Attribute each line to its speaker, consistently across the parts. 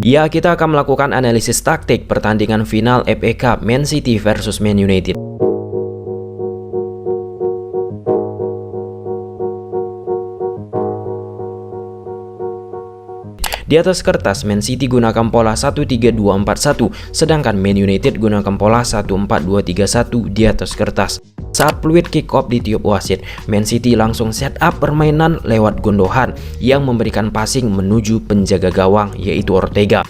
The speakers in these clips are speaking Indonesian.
Speaker 1: Ya, kita akan melakukan analisis taktik pertandingan final FA Cup Man City versus Man United. Di atas kertas, Man City gunakan pola 1-3-2-4-1, sedangkan Man United gunakan pola 1-4-2-3-1 di atas kertas. Saat peluit kick off ditiup wasit, Man City langsung set up permainan lewat Gundogan yang memberikan passing menuju penjaga gawang yaitu Ortega.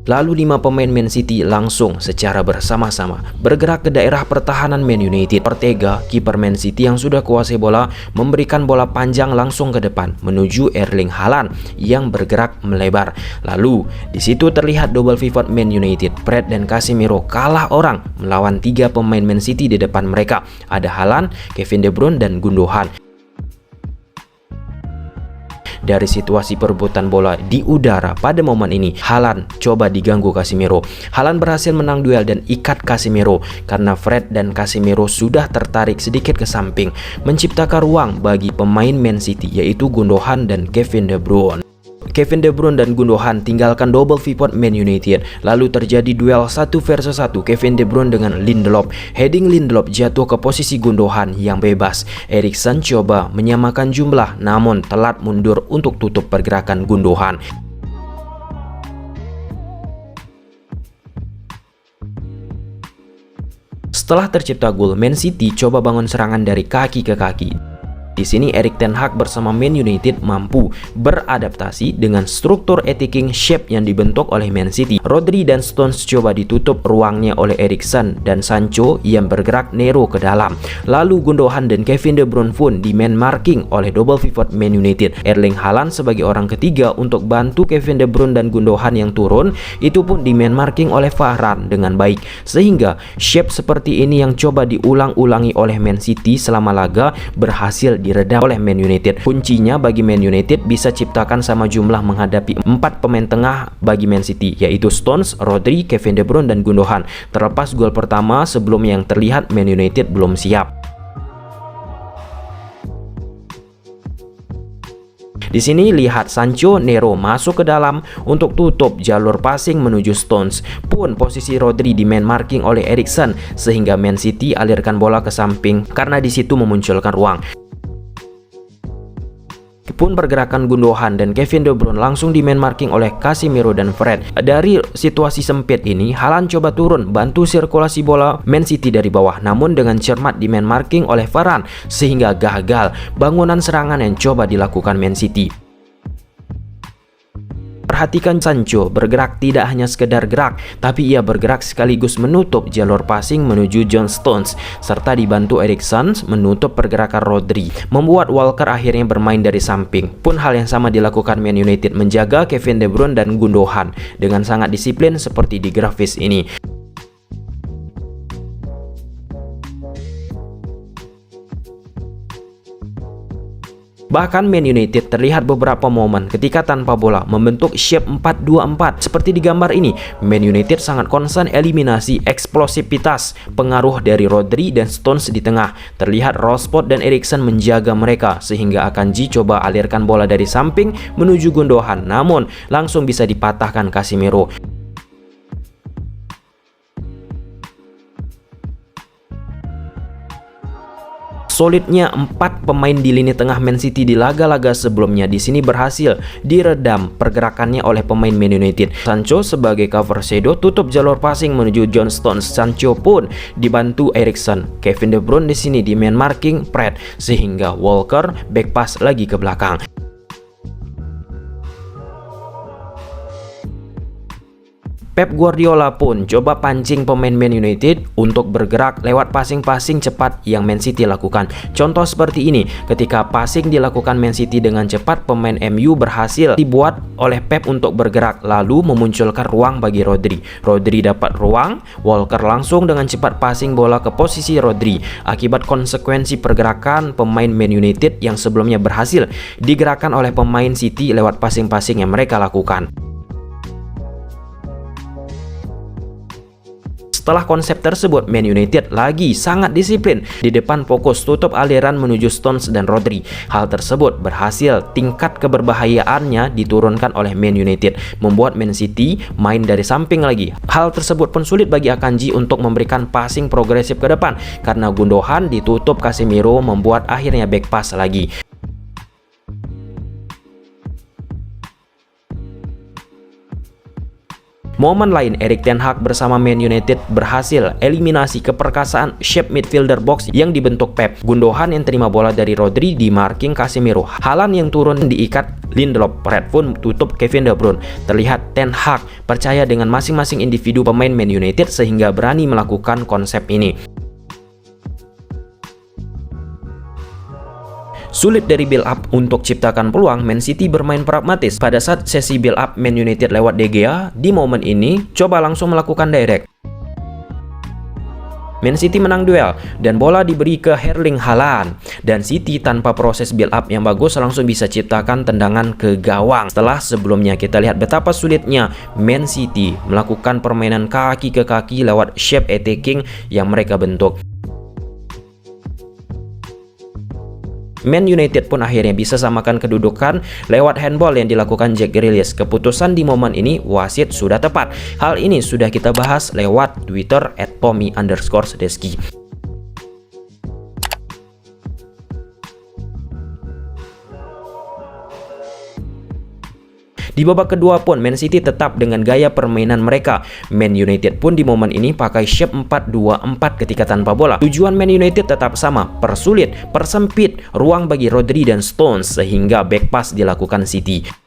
Speaker 1: Lalu 5 pemain Man City langsung secara bersama-sama bergerak ke daerah pertahanan Man United. Ortega, kiper Man City yang sudah kuasai bola, memberikan bola panjang langsung ke depan menuju Erling Haaland yang bergerak melebar. Lalu di situ terlihat double pivot Man United. Fred dan Casemiro kalah orang melawan 3 pemain Man City di depan mereka. Ada Haaland, Kevin De Bruyne dan Gundogan. Dari situasi perebutan bola di udara pada momen ini, Haaland coba diganggu Casemiro. Haaland berhasil menang duel dan ikat Casemiro karena Fred dan Casemiro sudah tertarik sedikit ke samping, menciptakan ruang bagi pemain Man City yaitu Gundogan dan Kevin De Bruyne. Kevin De Bruyne dan Gundogan tinggalkan double pivot Man United. Lalu terjadi duel 1 versus 1 Kevin De Bruyne dengan Lindelof. Heading Lindelof jatuh ke posisi Gundogan yang bebas. Eriksen coba menyamakan jumlah namun telat mundur untuk tutup pergerakan Gundogan. Setelah tercipta gol, Man City coba bangun serangan dari kaki ke kaki. Di sini Erik ten Hag bersama Man United mampu beradaptasi dengan struktur attacking shape yang dibentuk oleh Man City. Rodri dan Stones coba ditutup ruangnya oleh Eriksen dan Sancho yang bergerak narrow ke dalam. Lalu Gundogan dan Kevin De Bruyne pun di man marking oleh double pivot Man United. Erling Haaland sebagai orang ketiga untuk bantu Kevin De Bruyne dan Gundogan yang turun, itu pun di man marking oleh Varane dengan baik. Sehingga shape seperti ini yang coba diulang-ulangi oleh Man City selama laga berhasil diredam oleh Man United. Kuncinya bagi Man United bisa ciptakan sama jumlah menghadapi 4 pemain tengah bagi Man City, yaitu Stones, Rodri, Kevin De Bruyne dan Gundogan. Terlepas gol pertama sebelum yang terlihat Man United belum siap. Di sini lihat Sancho Nero masuk ke dalam untuk tutup jalur passing menuju Stones. Pun posisi Rodri di man marking oleh Eriksen sehingga Man City alirkan bola ke samping karena di situ memunculkan ruang. Pun pergerakan Gundogan dan Kevin De Bruyne langsung di man marking oleh Casemiro dan Fred. Dari situasi sempit ini, Haaland coba turun bantu sirkulasi bola Man City dari bawah, namun dengan cermat di man marking oleh Varane sehingga gagal bangunan serangan yang coba dilakukan Man City. Perhatikan Sancho bergerak tidak hanya sekedar gerak, tapi ia bergerak sekaligus menutup jalur passing menuju John Stones, serta dibantu Eriksen menutup pergerakan Rodri, membuat Walker akhirnya bermain dari samping. Pun hal yang sama dilakukan Man United, menjaga Kevin De Bruyne dan Gundogan dengan sangat disiplin seperti di grafis ini. Bahkan Man United terlihat beberapa momen ketika tanpa bola membentuk shape 4-2-4 seperti di gambar ini. Man United sangat konsen eliminasi eksplosivitas pengaruh dari Rodri dan Stones di tengah. Terlihat Rashford dan Eriksen menjaga mereka sehingga Akanji coba alirkan bola dari samping menuju Gundogan, namun langsung bisa dipatahkan Casemiro. Solidnya 4 pemain di lini tengah Man City di laga-laga sebelumnya di sini berhasil diredam pergerakannya oleh pemain Man United. Sancho sebagai cover shadow tutup jalur passing menuju John Stones. Sancho pun dibantu Eriksen. Kevin De Bruyne di sini di man marking Fred sehingga Walker back pass lagi ke belakang. Pep Guardiola pun coba pancing pemain Man United untuk bergerak lewat passing-passing cepat yang Man City lakukan. Contoh seperti ini, ketika passing dilakukan Man City dengan cepat, pemain MU berhasil dibuat oleh Pep untuk bergerak lalu memunculkan ruang bagi Rodri. Rodri dapat ruang, Walker langsung dengan cepat passing bola ke posisi Rodri. Akibat konsekuensi pergerakan pemain Man United yang sebelumnya berhasil digerakkan oleh pemain City lewat passing-passing yang mereka lakukan. Setelah konsep tersebut, Man United lagi sangat disiplin di depan fokus tutup aliran menuju Stones dan Rodri. Hal tersebut berhasil tingkat keberbahayaannya diturunkan oleh Man United, membuat Man City main dari samping lagi. Hal tersebut pun sulit bagi Akanji untuk memberikan passing progresif ke depan karena Gundogan ditutup Casemiro, membuat akhirnya back pass lagi. Momen lain, Erik ten Hag bersama Man United berhasil eliminasi keperkasaan shape midfielder box yang dibentuk Pep. Gundogan yang terima bola dari Rodri di marking Casemiro. Haaland yang turun diikat Lindelof. Redmond tutup Kevin De Bruyne. Terlihat ten Hag percaya dengan masing-masing individu pemain Man United sehingga berani melakukan konsep ini. Sulit dari build up untuk ciptakan peluang, Man City bermain pragmatis. Pada saat sesi build up Man United lewat De Gea, di momen ini coba langsung melakukan direct. Man City menang duel dan bola diberi ke Erling Haaland, dan City tanpa proses build up yang bagus langsung bisa ciptakan tendangan ke gawang. Setelah sebelumnya kita lihat betapa sulitnya Man City melakukan permainan kaki ke kaki lewat shape attacking yang mereka bentuk. Man United pun akhirnya bisa samakan kedudukan lewat handball yang dilakukan Jack Grealish. Keputusan di momen ini wasit sudah tepat. Hal ini sudah kita bahas lewat Twitter @tommy_sedesky. Di babak kedua pun Man City tetap dengan gaya permainan mereka. Man United pun di momen ini pakai shape 4-2-4 ketika tanpa bola. Tujuan Man United tetap sama, persulit, persempit ruang bagi Rodri dan Stones sehingga back pass dilakukan City.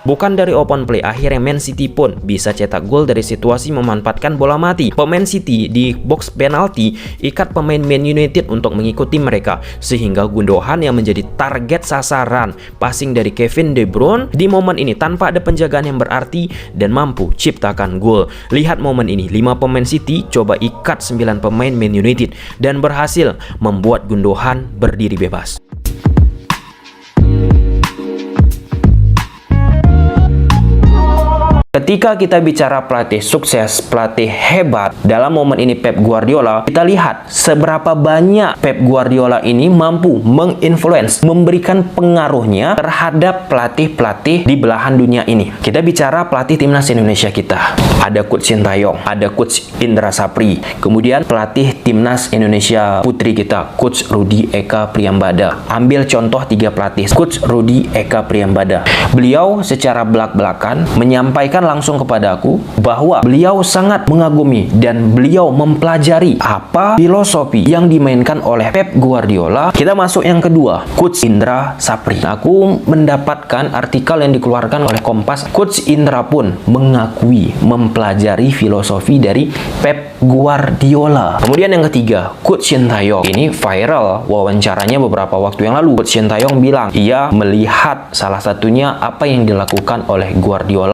Speaker 1: Bukan dari open play, akhirnya Man City pun bisa cetak gol dari situasi memanfaatkan bola mati. Pemain City di box penalti ikat pemain Man United untuk mengikuti mereka, sehingga Gundogan yang menjadi target sasaran passing dari Kevin De Bruyne di momen ini tanpa ada penjagaan yang berarti dan mampu ciptakan gol. Lihat momen ini, 5 pemain City coba ikat 9 pemain Man United dan berhasil membuat Gundogan berdiri bebas. Ketika kita bicara pelatih sukses, pelatih hebat, dalam momen ini Pep Guardiola, kita lihat seberapa banyak Pep Guardiola ini mampu menginfluence, memberikan pengaruhnya terhadap pelatih-pelatih di belahan dunia ini. Kita bicara pelatih timnas Indonesia kita. Ada Coach Sintayong, ada Coach Indra Sapri, kemudian pelatih timnas Indonesia putri kita, Coach Rudi Eka Priambada. Ambil contoh 3 pelatih, Coach Rudi Eka Priambada. Beliau secara belak-belakan menyampaikan langsung kepada aku bahwa beliau sangat mengagumi dan beliau mempelajari apa filosofi yang dimainkan oleh Pep Guardiola. Kita masuk yang kedua, Coach Indra Sapri. Aku mendapatkan artikel yang dikeluarkan oleh Kompas. Coach Indra pun mengakui mempelajari filosofi dari Pep Guardiola. Kemudian yang ketiga, Coach Sintayong. Ini viral wawancaranya beberapa waktu yang lalu. Coach Sintayong bilang ia melihat salah satunya apa yang dilakukan oleh Guardiola